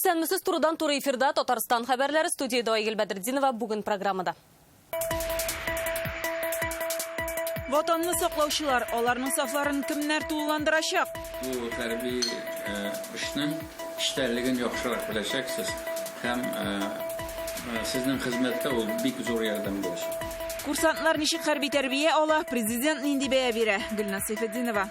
Исәнмесез турыдан туры эфирда Татарстан хәбәрләре, студияда Айгөл Бәдретдинова бүген программада. Ватанны саклаучылар, аларның сафларын кемнәр тулыландырачак? Бу хәрби эшнең эштәлеген яхшырак беләчәксез һәм сезнең хезмәткә ул бик зур ярдәм булачак. Курсантлар ничек хәрби тәрбия ала, президент нинди бәя бирә? Гөлназ Сайфетдинова.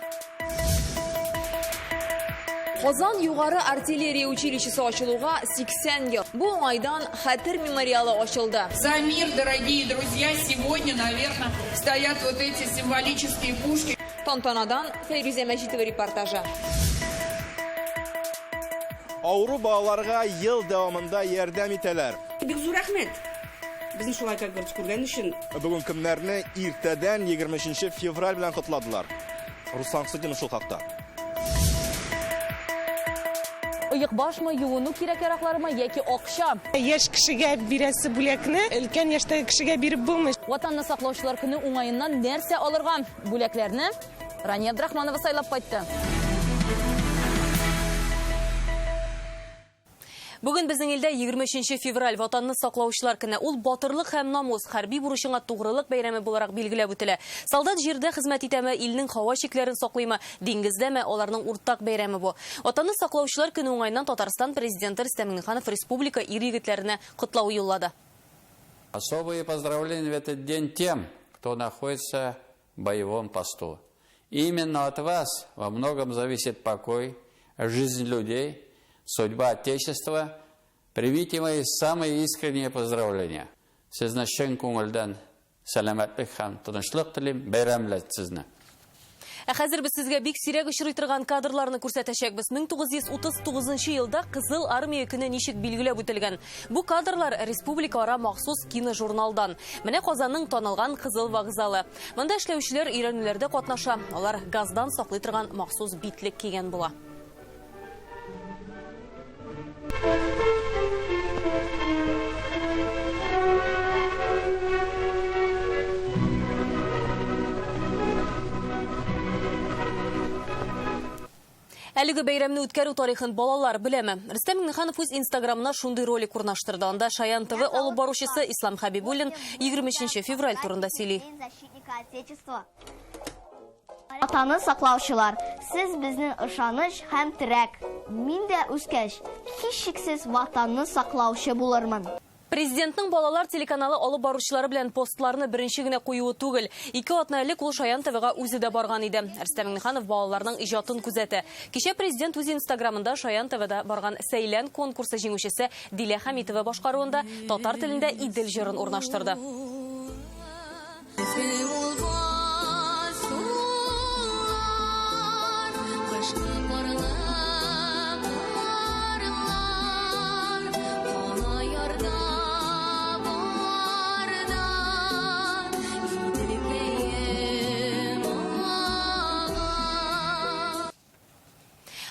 Казан югары артиллерия училищесы ачылуга 80 ел. Бу уңайдан хәтер мемориалы ачылды. За мир, дорогие друзья, сегодня, наверное, стоят вот эти символические пушки. Тантанадан Фәйрүзә Мәҗитова репортажы. Авыру балаларга ел дәвамында ярдәм итәләр. Бик зур рәхмәт. Безнең шулай конкурс күргән өчен. Бүген көннәрне иртәдән 23 февраль белән котладылар. Руслан Сыдинов шул хакта. Ыйык башмы, юыну кирәк-яраклармы яки акча? Яшь кешегә бирәсе бүләкне өлкән яшьтәге кешегә биреп булмый. Ватанны саклаучылар көне уңаеннан нәрсә алырга? Бүләкләрне Рания Абдрахманова сайлап кайтты. Бүген безнең илдә 23 февраль ватанны саклаучылар көне. Ул батырлык һәм намус, хәрби бурычыңа тугрылык бәйрәме буларак билгеләп үтелә. Солдат җирдә хезмәт итәме, илнең һава чикләрен саклыймы, диңгездәме, аларның уртак бәйрәме бу. Ватанны саклаучылар көне уңаеннан Татарстан президенты Рөстәм Миңнеханов республика ир-егетләренә котлау юллады. Особые поздравления в этот день тем, кто находится в боевом посту. Именно от вас во многом зависит покой, жизнь людей, судьба Отечества. Примите мои самые искренние поздравления. Сезне чын күңелдән сәламәтлек һәм тынычлык телим, бәйрәмләт сезне. Хәзер без сезгә бик сирәк очрый торган кадрларны күрсәтәчәкбез. 1939 елда Кызыл армия көне ничек билгеләп үтелгән. Бу кадрлар республикара махсус киножурналдан. Менә Казанның танылган Кызыл вокзалы. Монда эшләүчеләр өйрәнүләрдә катнаша. Алар газдан саклый торган махсус битлек кигән була. Әлеге бәйрәмне үткәрү тарихын балалар беләме? Рөстәм Миңнеханов үз Инстаграмына шундый ролик урнаштырды. Анда Шаян ТВ алып баручысы Ислам Хәбибуллин 23 февраль турында сөйли. Ватанны саклаучылар, сез безнең ышаныч һәм терәк. Мин дә үскәч, һичшиксез ватанны саклаучы булырмын. Президентның балалар телеканалы алып баручылары белән постларны беренче генә куюы түгел. 2 атна элек ул Шаян ТВга үзе дә барган иде. Рөстәм Миңнеханов балаларның иҗатын күзәтә. Кичә президент үз Инстаграмында Шаян ТВда барган Сәйлән конкурсы җиңүчесе Дилә Хәмитова башкаруында татар телендә Идел җырын урнаштырды.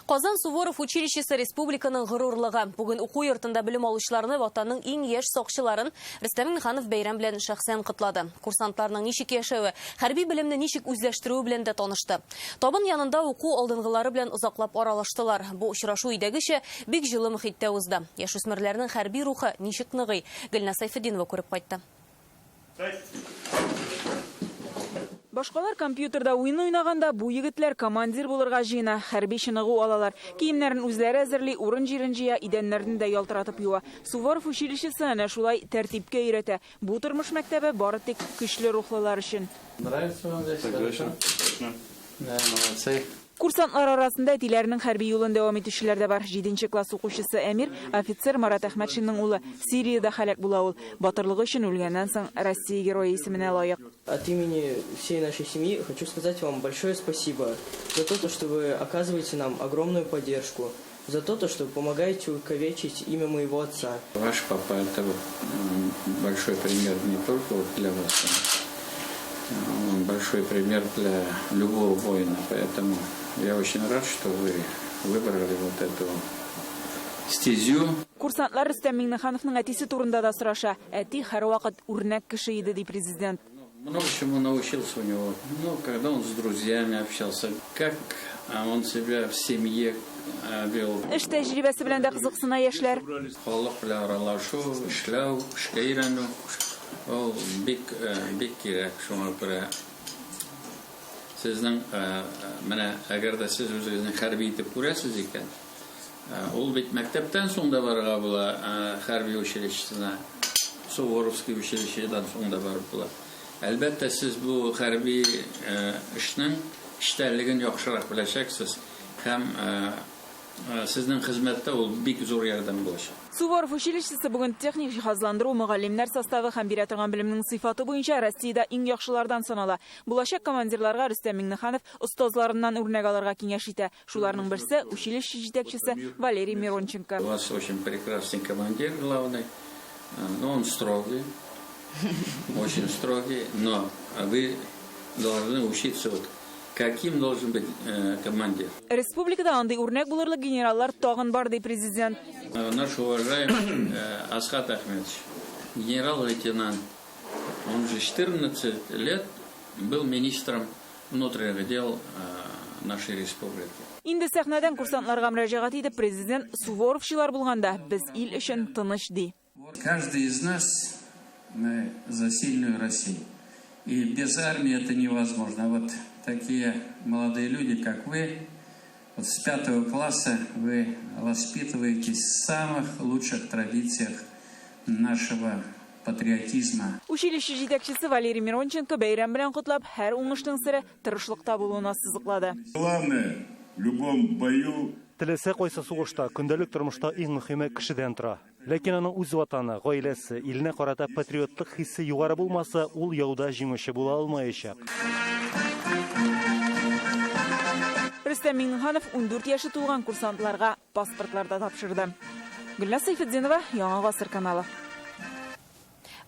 Казан Суворов училищесы республиканың горурлыгы. Бүген уку йортында белем алучыларны ватанның иң яшь сакчыларын Рөстәм Миңнеханов бәйрәм белән шәхсән котлады. Курсантларның ничек яшәве, хәрби белемне ничек үзләштерүе белән дә танышты. Табын янында уку алдынгылары белән озаклап аралаштылар. Бу очрашу идәгечә бик җылы мөхиттә узды. Яшүсмерләрнең хәрби рухы ничек ныгый? Гөлназ Сайфетдинова күреп кайтты. Башкалар компьютерда уен уйнаганда, бу егетләр командир булырга җыена, хәрби чыныгу алалар. Киемнәрен үзләре әзерли, урын җирен җыя, идәннәрне дә ялтыратып юа. Суворов училищесы әнә шулай тәртипкә өйрәтә. Бу тормыш мәктәбе бары тик көчле рухлылар өчен. Курсантлар арасында әтиләренең хәрби юлын дәвам итүчеләр дә бар. 7нче класс укучысы Әмир, офицер Марат Әхмәтшинның улы, Сириядә һәлак була ул. Батырлыгы өчен үлгәннән соң Россия герое исеменә лаек. От имени всей нашей семьи хочу сказать вам большое спасибо за то, что вы оказываете нам огромную поддержку, за то, что помогаете увековечить имя моего отца. Ваш папа – это большой пример не только для вас, он большой пример для любого воина, поэтому я очень рад, что вы выбрали вот эту стезю. Курсантлар Рөстәм Миңнехановның әтисе турында да сораша. Әти һәр вакыт үрнәк кеше иде, ди президент. Много чему научился у него. Когда он с друзьями общался, как он себя в семье Эш тәҗрибәсе белән дә кызыксына яшьләр. Халык белән аралашу, эшләү, эшкә өйрәнү, ул бик кирәк. Шуңа күрә сезнең менә әгәр дә сез үзегезне хәрби итеп күрәсез икән, ул бит мәктәптән соң да барырга була, хәрби училищесына, Суворовский училищедан соң да барып була. Әлбәттә, сез бу хәрби эшнең эчтәлеген яхшырак беләчәксез һәм сезнең хезмәттә ул бик зур ярдәм булачак. Суворов училищесы бүген техник җиһазландыру, мөгаллимнәр составы һәм бирә торган белемнең сыйфаты буенча Россиядә иң яхшылардан санала. Булачак командирларга Рөстәм Миңнеханов остазларыннан үрнәк алырга киңәш итә. Шуларның берсе училище җитәкчесе Валерий Миронченко. У вас очень прекрасный командир главный, но он строгий, очень строгий, но вы должны учиться вот каким должен быть командир. Республикада андый үрнәк булырлык генераллар тагын бар, ди президент. Наш уважаемый Асхат Ахмедович, генерал-лейтенант, он же 14 лет был министром внутренних дел нашей республики. Инде сәхнәдән курсантларга мөрәҗәгать итеп президент Суворовчылар булганда без ил өчен тыныч ди. Каждый из нас мы за сильную Россию. И без армии это невозможно. Вот такие молодые люди, как вы, вот с 5 класса вы воспитываетесь в самых лучших традициях нашего патриотизма. Училище җитәкчесе Валерий Миронченко бәйрәм белән котлап, һәр уңышның сыры тырышлыкта булуына сызыклады. Главное, в любом бою Теләсә кайсы сугышта, көндәлек тормышта иң мөһиме кешедән тора. Ләкин аның үз ватаны, гаиләсе, иленә карата патриотлык хиссе югары булмаса, ул яуда җиңүче була алмаячак. Рөстәм Миңнеханов 14 яшы тулган курсантларга паспортларда тапшырды. Гөлназ Сайфетдинова, Яңа гасыр каналы.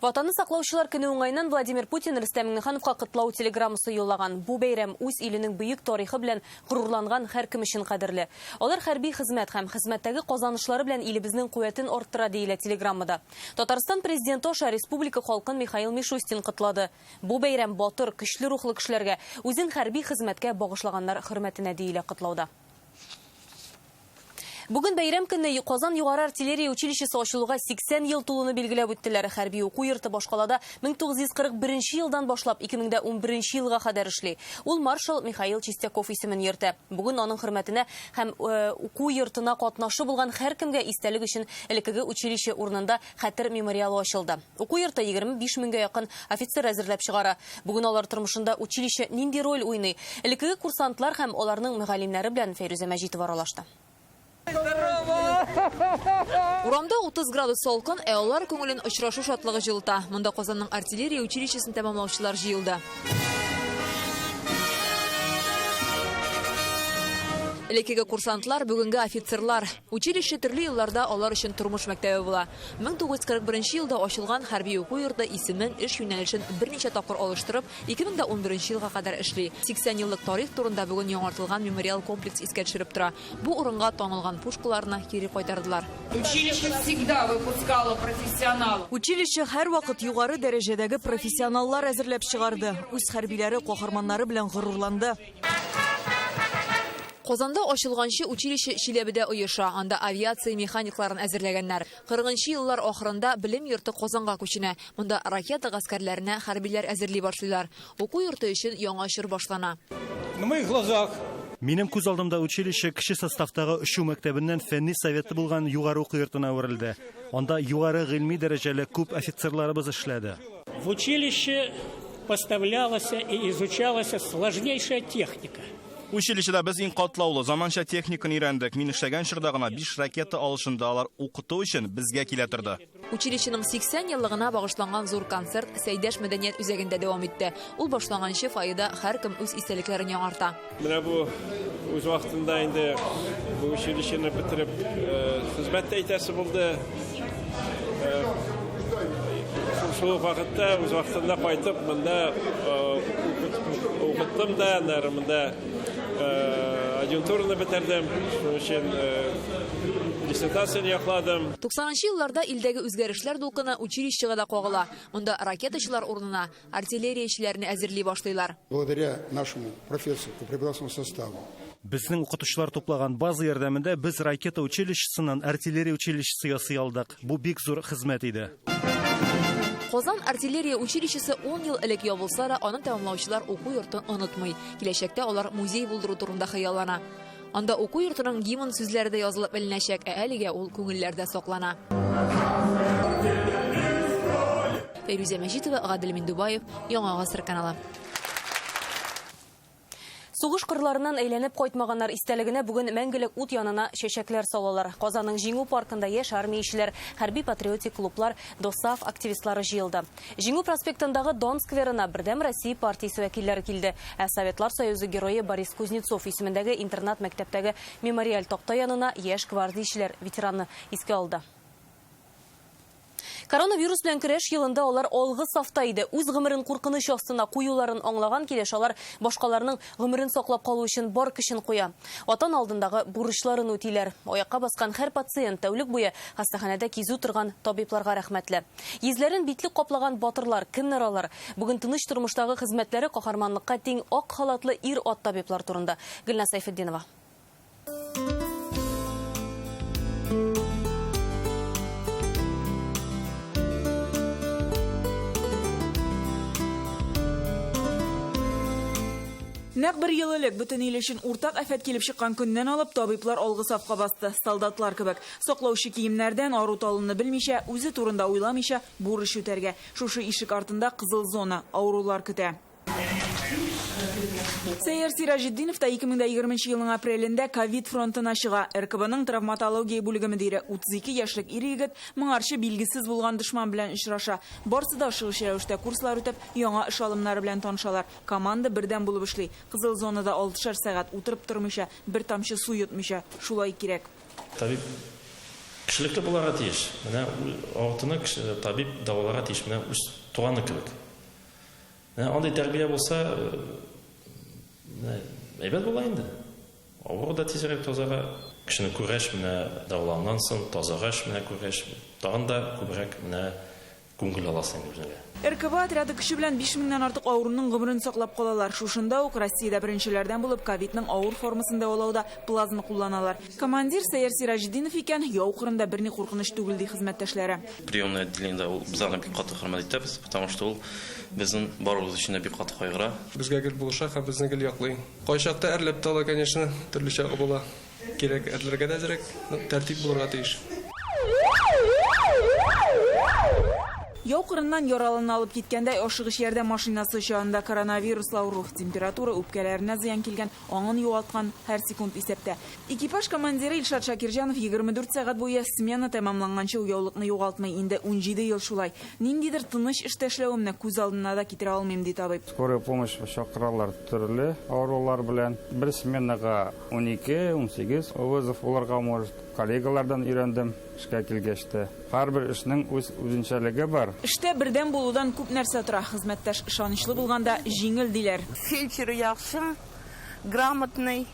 Ватанны саклаучылар көне уңайнан Владимир Путин Рөстәм Миңнехановка котлау телеграммасы юллаган. Бу бәйрәм үз иленең бөек тарихы белән горурланган һәркем өчен кадерле. Алар хәрби хезмәт һәм хезмәттәге казанышлары белән илебезнең куәтен арттыра диелә телеграммада. Татарстан президенты аша республика халкын Михаил Мишустин котлады. Бу бәйрәм батыр, көчле рухлы кешеләргә, үзен хәрби хезмәткә багышлаганнар хөрмәтенә диелә котлауда. Бүген бәйрәм көнне Казан югары артиллерия училищесы ачылуга 80 ел тулуны билгеләп үттеләр. Хәрби уку йорты башкалада 1941 елдан башлап 2011 елга кадәр эшли. Ул маршал Михаил Чистяков исемен йөртә. Бүген аның хөрмәтенә һәм уку йортына катнашы булган һәркемгә истәлек өчен элекеге училище урынында хәтер мемориалы ачылды. Уку йорты 25 меңгә якын офицер әзерләп чыгара. Бүген алар тормышында училище нинди роль уйный? Элекеге курсантлар һәм аларның мөгаллимнәре белән Фәйрүзә Мәҗитова аралашты. Урамда 30 градус салкын, алар күңелен очрашу шатлыгы җылыта. Монда Казанның артиллерия училищесын тәмамлаучылар җыелды. Элекеге курсантлар, бүгенге офицерлар. Училище төрле елларда алар өчен тормыш мәктәбе була. 1941 елда ачылган хәрби уку йорты исемен, эш юнәлешен берничә тапкыр алыштырып, 2011 елга кадәр эшли. 80 еллык тарих турында бүген яңартылган мемориал комплекс искә төшереп тора. Бу урынга танылган пушкаларны кире кайтардылар. Училище всегда выпускало профессионалов. Училище һәр вакыт югары дәрәҗәдәге профессионаллар әзерләп чыгарды. Үз хәрбиләре, каһарманнары белән горурланды. Казанда ачылганчы училище Чиләбедә оеша, анда авиация механикларын әзерләгәннәр. 40-нчы еллар ахырында белем йорты Казанга күченә. Монда ракета гаскәрләренә хәрбиләр әзерли башлыйлар. Уку йорты өчен яңа чор башлана. на моих глазах. Минем күз алдымда училище кеше составтагы өчү мәктәбеннән фәнни советы булган югары уку йортына үрелде. Анда югары гыйльми дәрәҗәле күп офицерларыбыз эшләде. В училище поставлялась и изучалась сложнейшая техника. Училищеда без иң катлаулы заманча техниканы өйрәндек. Мин эшләгән чорда гына 5 ракета алышында алар укыту өчен безгә килә торды. Училищеның 80 еллыгына багышланган зур концерт Сәйдәш мәдәният үзәгендә дәвам итте. Ул башлаганчы файда һәркем үз истәлекләрен яңарта. Менә бу үз вакытында инде бу училищены бетереп хезмәттә итәсе булды. Шул вакытта үз вакытында кайтып монда укыттым да, монда адъюнктураны бетердем, шуның өчен диссертацияны якладым. 90-нчы елларда илдәге үзгәрешләр дулкыны училищега да кагыла. Монда ракетачылар урынына артиллериячеләрне әзерли башлыйлар. Благодаря нашему профессору, преподавательскому составу Безнең укытучылар топлаган база ярдәмендә без ракета училищесыннан артиллерия училищесы ясый алдык. Бу бик зур хезмәт иде. Казан артиллерия училищесы 10 ел элек ябылса да, аның тәмамлаучылар уку йортын онытмый. Киләчәктә алар музей булдыру турында хыяллана. Анда уку йортының гимн сүзләре дә язылып эленәчәк, әлегә ул күңелләрдә саклана. Фәйрүзә Мәҗитова, Гадел Миндубаев, Яңа Гасыр каналы. Сугыш кырларынан әйләнеп кайтмаганнар истәлегенә бүген мәңгелек ут янына чәчәкләр салалар. Казанның Җиңү паркында яшь армиячеләр, хәрби-патриотик клублар, ДОСАФ активистлары җыелды. Җиңү проспектындагы Дон скверына Бердәм Россия партиясе вәкилләре килде. Советлар Союзы герое Борис Кузнецов исемендәге интернат мәктәптәге мемориаль такта янына яшь гвардиячеләр ветеранны искә алды. Коронавирус белән көрәш елында алар алгы сафта иде. Үз гомерен куркыныч астына куюларын аңлаган килеш алар башкаларның гомерен саклап калу өчен бар көчен куя. Атан алдындагы бурычларын үтиләр. Аякка баскан һәр пациент тәүлек буе хастаханәдә кизү торган табибларга рәхмәтле. Йөзләрен битлек каплаган батырлар, кемнәр алар? Бүген тыныч тормыштагы хезмәтләре каһарманлыкка тең ак халатлы ир-ат табиблар турында. Гөлназ Сайфетдинова. Нәкъ бер ел элек бөтен ил өчен уртак афәт килеп чыккан көннән алып табиблар алгы сафка басты. Солдатлар кебек саклаучы киемнәрдән ару талынны белмичә, үзе турында уйламыйча бурыч үтәргә. Шушы ишек артында кызыл зона, аурулар көтә. Сәйер Сиражетдинов та 2020 елның апрелендә ковид фронтына чыга. РКБның травматология бүлеге мөдире 32 яшьлек ир-егет моңарчы билгесез булган дошман белән очраша. Барысы да шыгыш рәвештә курслар үтеп, яңа эш алымнары белән танышалар. Команда бердәм булып эшли. Кызыл зонада 6 сәгать утырып тормыйча, бер тамчы су йотмыйча. Шулай кирәк. Табиб кешелекле буларга тиеш. Менә артына табиб даваларга тиеш. Менә үз туганы кебек. Андай тәрбия булса, әйбәт була инде. Авыр да тизрәк тазага кешене күрәш менә даваланнан соң тазагаш менә күрәш. Тагын да күбрәк менә күңел аласың үзеңә. РКБ отряды кеше белән 5000-нән артык авырының гомерен саклап калалар. Шушында ук Россиядә беренчеләрдән булып ковидның авыр формасын дәвалауда плазма кулланалар. Командир Сәйер Сиражетдинов икән, яу кырында берни куркыныч түгел ди хезмәттәшләре. Приемное отделение ул безгә бик каты хөрмәт итәбез, потому что ул безнең барыбыз өчен бик каты кайгыра. Безгә гел булыша, һәм безне гел яклый. Кайчакта әрләп тала, конечно, төрлечә була. Кирәк әрләргә дә дирәк, тәртип булырга тиеш. Яу кырыннан яраланып алып киткәндә ашыгыч ярдәм машинасы чагында коронавирус авыру, температура үпкәләренә зыян килгән, аңын югалткан һәр секунд исәптә. Экипаж командиры Илшат Шакирҗанов 24 сәгать буе смена тәмамланганчы уяулыкны югалтмый, инде 17 ел шулай. Ниндидер тыныч эштә эшләвемне күз алдына да китерә алмыйм ди табиб. Скорая помощь чакыралар төрле авырулар белән. Бер сменага 12-18 вызов уларга может коллегалардан өйрәндем. Эшкә килгәчтә һәрбер эшнең үз үзенчәлеге бар. Эштә бердәм булудан күп нәрсә тора. Хезмәттәш ышанычлы булганда җиңел диләр. Фельдшер яхшы, грамотный,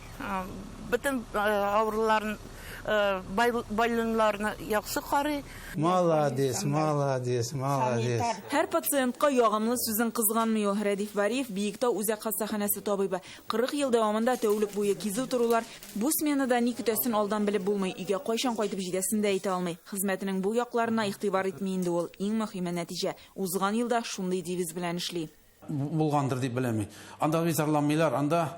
бөтен авырларны больноларны яхшы карый. Молодец, молодец, молодец. Һәр пациентка ягымлы сүзен кызганмый ул. Рәдиф Вариев Биектау үзәк хастаханәсе табибы. 40 ел дәвамында тәүлек буе кизү торулар. Бу сменада ни көтәсен алдан белеп булмый. Өйгә кайчан кайтып җитәсен дә әйтә алмый. Хезмәтенең бу якларына игътибар итми инде ул. Иң мөһиме нәтиҗә. Узган елда шундый девиз белән эшли. Булгандыр дип беләм. Анда визарламыйлар, анда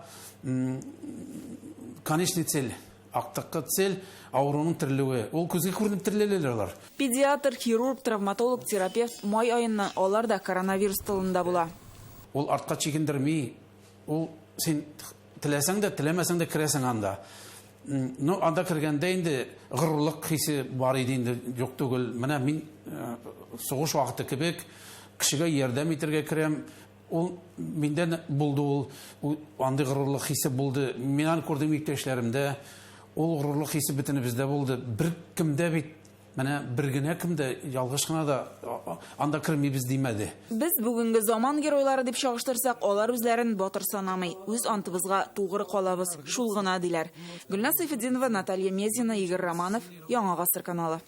конечный цель. Актыкка цель ауруның тирелүе. Ул күзгә күренеп тиреләләр. Педиатр, хирург, травматолог, терапевт май айыннан алар да коронавирус тылында була. Ул артка чигендерми. Ул син теләсәң дә, теләмәсәң дә керәсең анда. Ну, анда кергәндә инде горурлык хисе бар иде инде, юк түгел. Менә мин сугыш вакыты кебек кешегә ярдәм итәргә керәм. Ул миндән булды, ул андый горурлык хисе булды. Мин аны күрдем иптәшләремдә. Ул горурлык хисе бөтенебездә булды. Бер кемдә бит, менә бер генә кемдә ялгыш гына да анда кермибез димәде. Без бүгенге заман геройлары дип чагыштырсак, алар үзләрен батыр санамый. Үз антыбызга тугры калабыз, шул гына диләр. Гөлназ Сайфетдинова, Наталья Мезина, Игорь Романов, Яңа Гасыр каналы.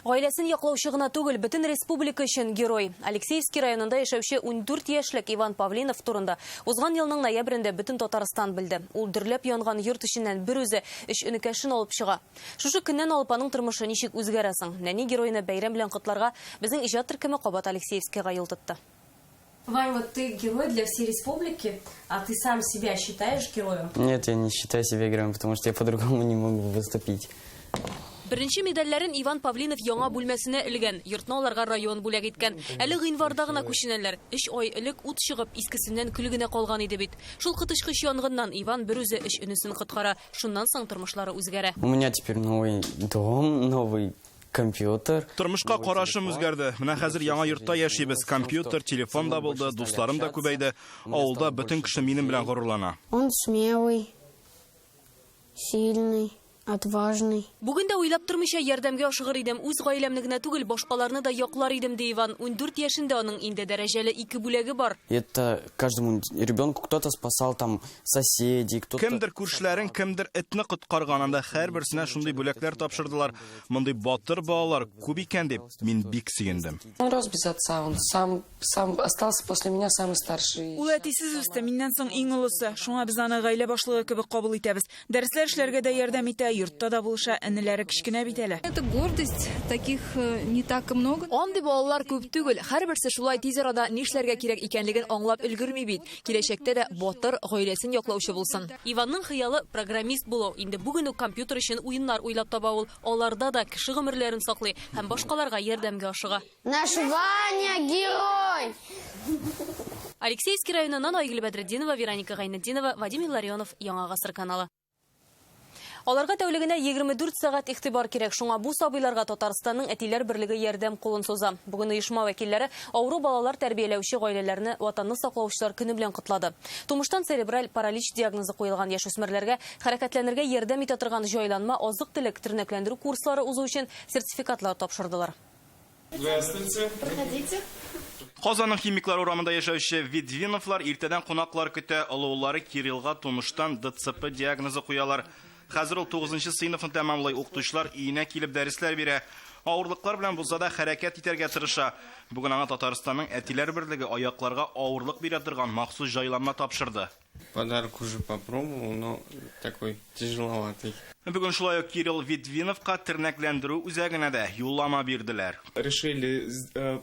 Гаиләсен яклаучы гына түгел, бөтен республика өчен герой. Алексеевский районында яшәүче 14 яшьлек Иван Павлинов турында узган елның ноябрендә бөтен Татарстан белде. Ул дөрләп янган йорт эченнән бер үзе 3 өнекәшен алып чыга. Шушы көннән алып аның тормышы ничек үзгәрәсең? Нәни геройны бәйрәм белән котларга безнең иҗат төркеме Кабат Алексеевскийга юл тотты. Вань, вот ты герой для всей республики, а ты сам себя считаешь героем? Нет, я не считаю себя героем, потому что я по-другому не могу выступить. Беренче медальләрен Иван Павлинов яңа бүлмәсенә элгән, йортны аларга район бүләк иткән. Әле гыйнварда гына күченәләр. 3 ай элек ут чыгып, искесеннән көл генә калган иде бит. Шул кытышкыч янгыннан Иван бер үзе 3 өнесен коткара. Шуннан соң тормышлары үзгәрә. У меня теперь новый дом, новый компьютер. Тормышка карашым үзгәрде. Менә хәзер яңа йортта яшибез. Компьютер, телефон да булды, дусларым да күбәйде. Авылда бөтен кеше минем белән горурлана. Он смелый, сильный. Отважный. Бүген дә уйлап тормыйча ярдәмгә ашыгыр идем. Үз гаиләмне генә түгел, башкаларны да яклар идем ди Иван. 14 яшендә аның инде дәрәҗәле 2 бүләге бар. Это каждому ребенку кто-то спасал там соседей, кто-то. Кемдер күршләрен, кемдер этне коткарганында һәрберсенә шундый бүләкләр тапшырдылар. Мондый батыр балалар күп икән дип мин бик сөендем. Он рос без отца, он сам остался после меня самый старший. Ул әтисез үсте, миннән соң иң улысы. Шуңа без аны гаилә башлыгы кебек кабул итәбез. Дәресләр эшләргә дә ярдәм итә. Йортта да булыша, әнеләре кичкенә бит әле. Это гордость, таких не так много. Андый балалар күп түгел. Һәрберсе шулай тиз арада нишләргә кирәк икәнлеген аңлап өлгерми бит. Киләчәктә дә батыр, гаиләсен яклаучы булсын. Иванның хыялы программист булу. Инде бүген үк компьютер өчен уеннар уйлап таба ул. Аларда да кеше гомерләрен саклый һәм башкаларга ярдәмгә ашыга. Наш Ваня герой! Алексеевский районыннан Айгөл Бәдретдинова, Вероника Гайнетдинова, Вадим Илларионов, Яңа гасыр каналы. Аларга тәүлегенә 24 сәгать игътибар кирәк. Шуңа бу сабыйларга Татарстанның әтиләр берлеге ярдәм кулын суза. Бүген оешма вәкилләре авыру балалар тәрбияләүче гаиләләрне ватанны саклаучылар көне белән котлады. Тумыштан церебраль паралич диагнозы куелган яшүсмерләргә хәрәкәтләнергә ярдәм итә торган җайланма, азык-төлек, тернәкләндерү курслары узу өчен сертификатлар тапшырдылар. Здравствуйте. Проходите. Казанның химиклар урамында яшәүче Видвиновлар иртәдән кунаклар көтә, олылары Кириллга тумыштан ДЦП диагнозы куялар. Хәзер ул 9-нчы сыйныфын тәмамлый, укытучылар өенә килеп дәресләр бирә. Авырлыклар белән булса да хәрәкәт итәргә тырыша. Бүген аңа Татарстанның әтиләр берлеге аякларга авырлык бирә торган махсус җайланма тапшырды. Подарок уже попробовал, но такой тяжеловатый. Бүген шулай ук Кирилл Видвиновка тернәкләндерү үзәгенә дә юллама бирделәр. Решили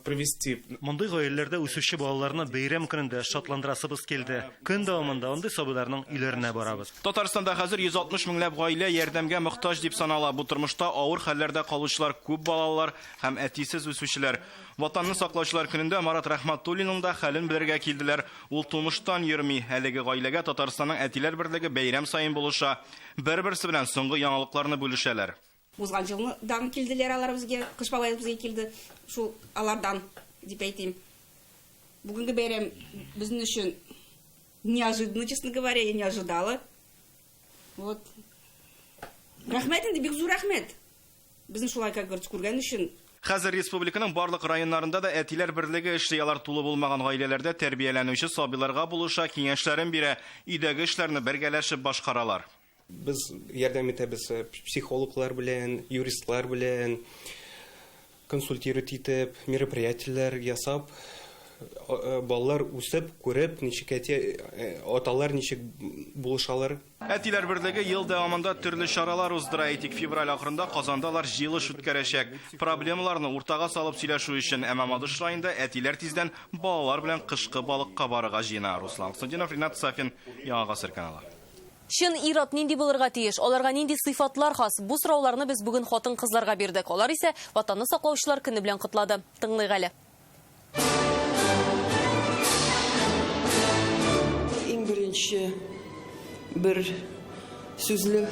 провести. Мондый гаиләләрдә үсүче балаларны бәйрәм көнендә шатландырасыбыз килде. Көн дәвамында андый сабыйларның үйләренә барабыз. Татарстанда хәзер 160 меңләп гаилә ярдәмгә мохтаҗ дип санала. Бу тормышта авыр хәлләрдә калучылар күп балалар һәм әтисез үсүчеләр. Ватанны саклаучылар көнендә Марат Рәхмәтуллинның да хәлен белергә килделәр. Ул тумыштан йөрми, әлеге гаиләгә Татарстанның әтиләр берлеге бәйрәм сайын булыша. Бер-берсе белән соңгы яңалыкларны бүлешәләр. Узган җылдан килделәр алар безгә, кыш бабай безгә килде. Шул алардан дип әйтим. Бүгенге бәйрәм безнең өчен неожиданно, честно говоря, я не ожидала. Вот. Рәхмәт инде, бик зур рәхмәт. Безнең шулай как говорится күргән өчен. Хәзер республиканың барлык районнарында да әтиләр берлеге эшли, алар тулы булмаган гаиләләрдә тәрбияләнүче сабыйларга булыша, киңәшләрен бирә, өйдәге эшләрне бергәләшеп башкаралар. Без ярдәм итәбез психологлар белән, юристлар белән, консультировать итеп, мероприятиеләр ясап, балалар үсеп, күреп, ничек аталар ничек булышалар. Әтиләр берлеге ел дәвамында төрле чаралар уздыра. Февраль ахырында Казандалар җыелыш үткәрәчәк. Проблемаларны уртага салып сөйләшү өчен Әмамадыш районында әтиләр тиздән балалар белән кышкы балыкка барырга җыена. Руслан Сындинов, Ринат Сафин, Яңа гасыр каналы. Чын ир-ат нинди булырга тиеш, аларга нинди сыйфатлар хас? Бу сорауларны без бүген хатын-кызларга бирдек. Алар исә ватанны саклаучылар көне белән котлады. Тыңлыйк әле. Иң беренче бер сүзле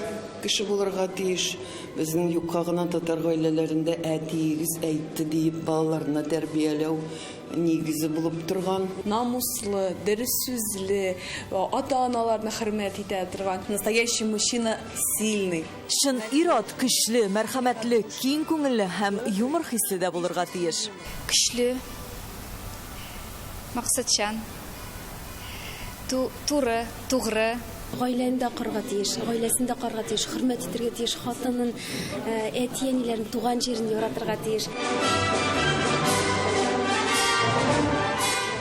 кеше булырга тиеш. Безнең юкка гына татар гаиләләрендә әтиегез әйтте дип балаларны тәрбияләү нигезе булып торган. Намуслы, дөрес сүзле, ата-аналарны хөрмәт итә торган. Настоящий мужчина сильный. Чын ир-ат көчле, мәрхәмәтле, киң күңелле һәм юмор хисле дә булырга тиеш. Көчле, максатчан, туры, тугры, Гаиләне дә карга тиеш, гаиләсен дә карга тиеш, хөрмәт итәргә тиеш, хатынын, әти-әниләрен, туган җирен яратырга тиеш.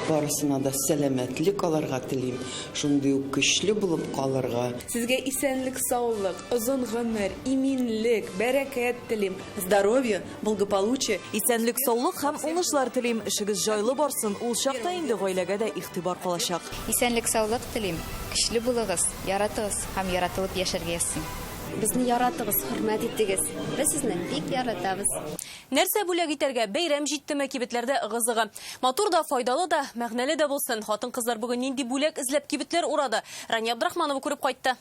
Барысына да сәламәтлек аларга телим. Шундый ук көчле булып калырга. Сезгә исәнлек, саулык, озын гомер, иминлек, бәрәкәт телим. Здоровье, благополучие. Исәнлек, саулык һәм уңышлар телим. Эшегез җайлы барсын. Ул чакта инде гаиләгә дә игътибар калачак. Исәнлек, саулык телим. Көчле булыгыз, яратыгыз һәм яратылып яшәргә язсын. Безне яратыгыз, хөрмәт итегез. Без сезне бик яратабыз. Нәрсә бүләк итәргә бәйрәм җиттеме кибетләрдә ыгызыгы. Матур да, файдалы да, мәгънәле дә булсын. Хатын-кызлар бүген нинди бүләк эзләп кибетләр урады. Рания Абдрахманова күреп кайтты.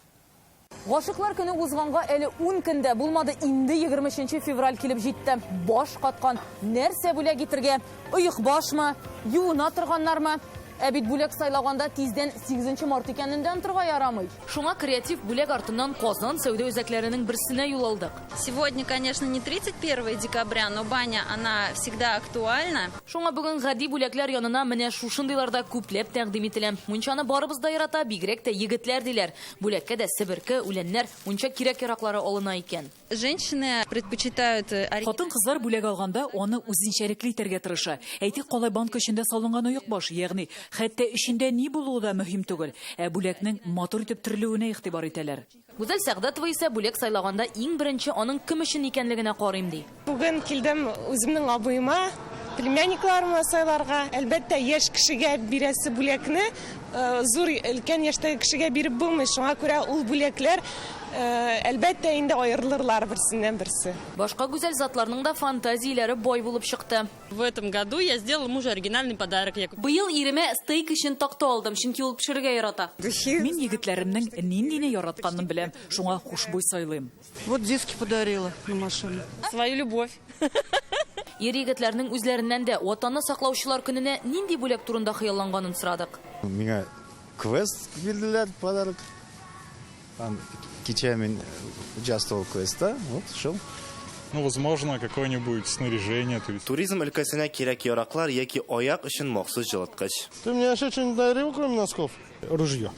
Гашыклар көне узганга әле 10 көндә булмады, инде 23 февраль килеп җитте. Баш каткан нәрсә бүләк итәргә? Ыек башмы? Юына торганнармы? Бит бүләк сайлаганда тиздән 8 март икәнендән торга ярамый. Шуңа креатив бүләк артыннан Казан сәүдә үзәкләренең берсенә юл алдык. Сегодня, конечно, не 31 декабря, но баня, она всегда актуальна. Шуңа бүген гади бүләкләр янына менә шушындыйларда күпләп тәкъдим ителә. Мунчаны барыбыз да ярата, бигрәк тә егетләр диләр. Бүләккә дә себерке, үләннәр, мунча кирәк-яраклары алына икән. Женщины предпочитают... Хатын-кызлар бүләк алганда аны үзенчәлекле итәргә тырыша. Әйтик, калай банк эчендә салынган оек баш, ягъни хәтта эчендә ни булуы да мөһим түгел. Бүләкнең матур итеп төрелүенә игътибар итәләр. Гүзәл Сәгъдәтова исә бүләк сайлаганда иң беренче аның кем өчен икәнлегенә карыйм ди. Бүген килдем үземнең абыйыма, племянникларыма сайларга. Әлбәттә, яшь кешегә бирәсе бүләкне зур өлкән яшьтәге кешегә биреп булмый. Шуңа күрә ул бүләкләр әлбәттә инде аерылырлар берсеннән берсе. Башка гүзәл затларның да фантазияләре бай булып чыкты. В этом году я сделала мужу оригинальный подарок. Быел иремә стейк өчен такта алдым, чөнки ул пешерергә ярата. Мин егетләремнең ниндине яратканын беләм, шуңа хушбуй сайлыйм. Вот диски подарила на машину. Свою любовь. Егетләрнең үзләреннән дә ватанны саклаучылар көненә нинди бүләк турында хыялланганын сорадык. Миңа квест бирделәр, подарок. Кичә мин участвовал в квестта, вот шел. Ну, возможно, какое-нибудь снаряжение. Туризм өлкәсенә кирәк-яраклар яки аяк өчен махсус җылыткыч. Ты мне что-нибудь дарил, кроме носков? Ружье.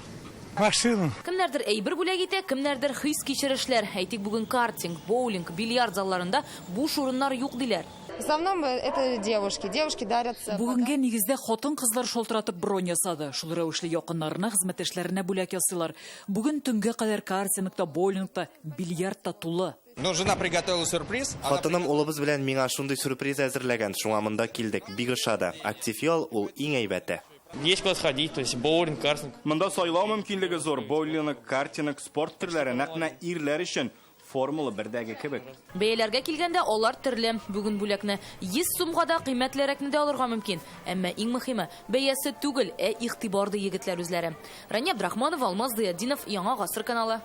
Машину. Кемнәрдер әйбер бүләк итә, кемнәрдер хис кичерешләр. Әйтик, бүген картинг, боулинг, бильярд залларында буш урыннар юк диләр. В основном это девушки. Девушки дарят... Бүгенге нигездә хатын-кызлар шалтыратып бронь ясады. Шул рәвешле якыннарына, хезмәттәшләренә бүләк ясыйлар. Бүген төнгә кадәр картингта, боулингта, бильярдта тулы. Но жена приготовила сюрприз. Хатыным улыбыз белән миңа шундый сюрприз әзерләгән. Шуңа монда килдек. Бик ошады. Актив ял ул иң әйбәте. Есть куда сходить, то есть боулинг, картинг. Монда сайлау мөмкинлеге зур. Боулинг, картинг, спорт төрләре нәкъ ирләр өчен формула бердәге кебек. Бәяләргә килгәндә алар төрле. Бүген бүләкне 100 сумга да кыйммәтлерәкне дә алырга мөмкин. Әмма иң мөһиме бәясе түгел, игътибарды егетләр үзләре. Рания Абдрахманова, Алмаз Диядинов, Яңа гасыр каналы.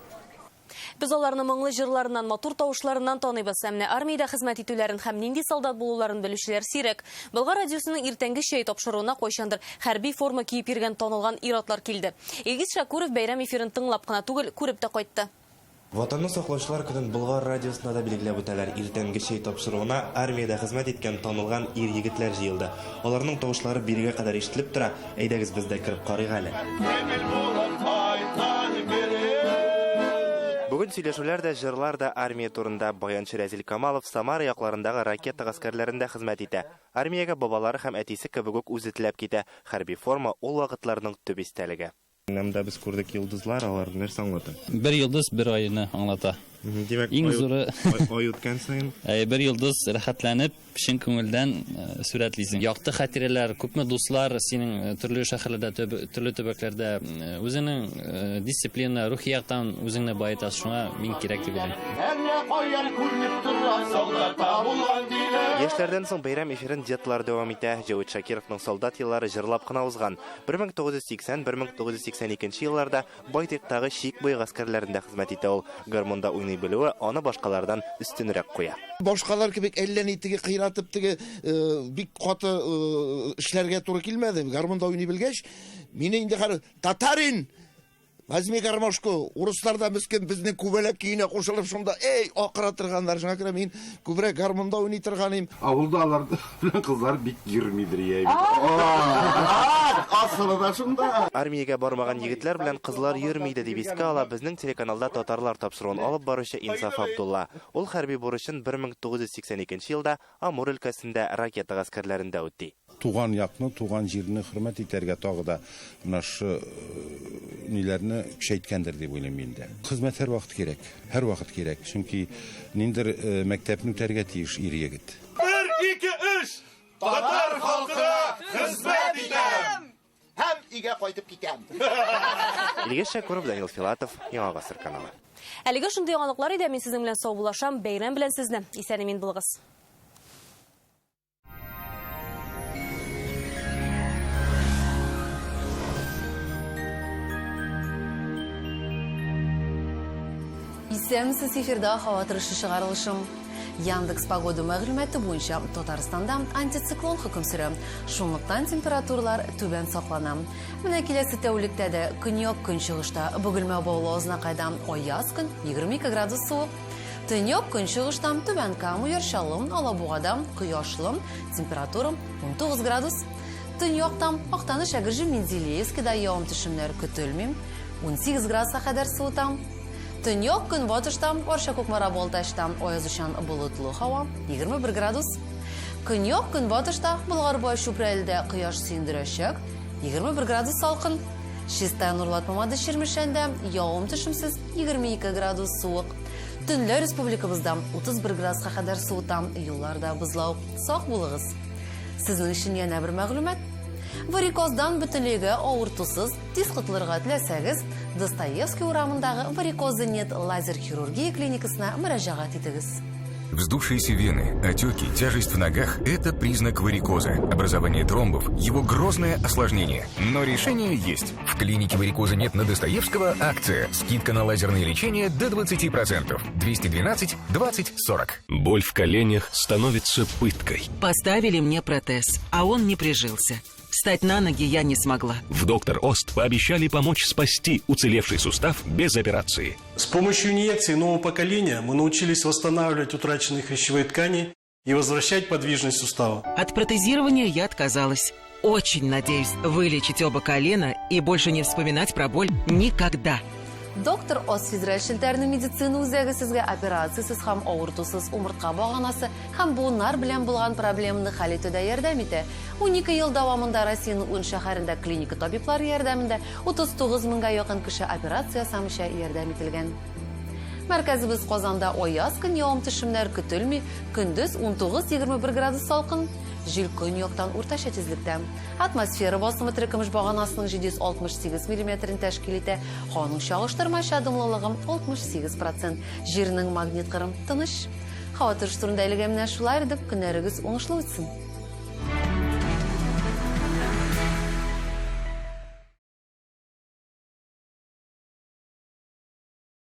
Без аларны моңлы җырларыннан, матур тавышларыннан таныйбыз. Әмма армиядә хезмәт итүләрен һәм нинди солдат булуларын белүчеләр сирәк. Болгар радиосының иртәнге чәй тапшыруына кайчандыр хәрби форма киеп йөргән танылган ир-атлар килде. Илгиз Шакуров бәйрәм эфирын тыңлап кына түгел, күреп тә кайтты. Ватанны саклаучылар көнен Болгар радиосында да билгеләп үтәләр. Иртәнге чәй тапшыруына армиядә хезмәт иткән танылган ир-егетләр җыелды. Аларның тавышлары бирегә кадәр ишетелеп тора. Әйдәгез без дә киреп карыйк әле. Бүген сөйләшүләр дә, җырлар да армия турында. Баянчы Рәзил Камалов Самара якларындагы ракета гаскәрләрендә хезмәт итә. Армиягә бабалары һәм әтисе кебек үк үзе теләп китә. Хәрби форма ул вакытларның төп истәлеге. Намда без күрдек йолдызлар, алар нәрсә аңлата? Бер йолдыз бер айны аңлата. Димәк, иң зуры ай үткән саен бер йолдыз рәхәтләнеп, чын күңелдән сурәтлисең. Якты хатирәләр, күпме дуслар синең төрле шәһәрләрдә, төрле төбәкләрдә үзенең дисциплина, рухи яктан үзеңне баетасың. Шуңа мин кирәк дип уйлыйм. Яшьләрдән соң бәйрәм эфирен детлар дәвам итә. Җавит Шакировның солдат еллары җырлап кына узган. 1980-1982 елларда Байтактагы Чик буй гаскәрләрендә хезмәт итә ул. Гармонда уйный белүе аны башкалардан өстенрәк куя. Башкалар кебек әлләни теге кыйратып теге бик каты эшләргә туры килмәде. Гармонда уйный белгәч, мине инде татарин возьми гармошку, урысларда безнең күбәләп киенә кушылып шунда акыра торганнар. Шуңа күрә мин күбрәк гармонда уйный торганым. Авылда алар белән кызлар бик йөрмидер. Армиягә бармаган егетләр белән кызлар йөрмәйде дип искә ала безнең телеканалда татарлар тапшыруын алып баручы Инсаф Абдулла. Ул хәрби бурычын 1982 елда Амур өлкәсендә ракета гаскәрләрендә үтте. Туган якны, туган җирне хөрмәт итәргә тагы да нашы ниләрне көчәйткәндер дип уйлыйм инде. Хезмәт һәр вакыт кирәк, һәр вакыт кирәк. Чөнки ниндер мәктәпне үтәргә тиеш ир-егет. 1, 2, 3 Татар халкына хезмәт итәм! Һәм өйгә кайтып китәм. Илгиз Шәкүров, Данил Филатов, Яңа Гасыр каналы. Әлеге шундый яңалыклар иде, мин сезнең белән сау булашам, бәйрәм белән сезне. Исән-имин булыгыз. Исәнмесез, эфирда һава торышы чыгарылышым. Яндекс погода мәгълүматы буенча Татарстанда антициклон хөкем сөрә. Шунлыктан температуралар түбән саклана. Менә киләсе тәүлектә дә көньяк-көнчыгышта Бөгелмә Баулы Азнакайда аяз көн 22 градус суык. Төньяк-көнчыгышта Түбән Кама, Яршалым, Алабугада кояшлы, температура 19 градус. Төньяктан Актаныш, Әгерҗе, Менделеевскида явым-төшемнәр көтелми, 18 градуска кадәр суыта. Төньяк көнбатышта Арча Кукмара Балтачта аязучан болытлы һава 21 градус. Көньяк көнбатышта Болгарбай Чүпрәлдә кояш сөендерәчәк 21 градус салкын. Чистая Нурлатмамада Чирмешәндә явым-төшемсез 22 градус суык. Төнлә республикабызда 31 градуска кадәр суыта. Юлларда бозлау. Сак булыгыз. Сезнең өчен янә бер мәгълүмат. Варикоздан бөтенлеге авыртусыз тиз котылырга теләсәгез, Достоевский урамындагы варикозы нет лазер хирургия клиникасына мөрәҗәгать итегез. Вздувшиеся вены, отеки, тяжесть в ногах – это признак варикоза. Образование тромбов – его грозное осложнение. Но решение есть. В клинике варикоза нет на Достоевского акция. Скидка на лазерное лечение до 20%. 212 20 40. Боль в коленях становится пыткой. Поставили мне протез, а он не прижился. Встать на ноги я не смогла. В Доктор Ост пообещали помочь спасти уцелевший сустав без операции. С помощью инъекций нового поколения мы научились восстанавливать утраченные хрящевые ткани и возвращать подвижность сустава. От протезирования я отказалась. Очень надеюсь вылечить оба колена и больше не вспоминать про боль никогда. Доктор Ост федераль шелтәрне медицина үзәге сезгә операциясыз һәм авыртусыз умыртка баганасы һәм буыннар белән булган проблеманы хәл итүдә ярдәм итә. 12 ел дәвамында Россиянең 10 шәһәрендә клиника табиблары ярдәмендә 39 меңгә якын кеше операция ясамыйча ярдәм ителгән. Мәркәзебез Казанда аяз көн явым-төшемнәр көтелми, көндез 19-21 градус салкын. Җил көньяктан уртача тизлектә. Атмосфера басымы теркемеш баганасының 768 мм тәшкил итә. Һаваның чагыштырмача дымлылыгы 68%. Җирнең магнит кырым тыныч. Һава торышы турында әлегә менә шулай дип, көннәрегез уңышлы үтсен.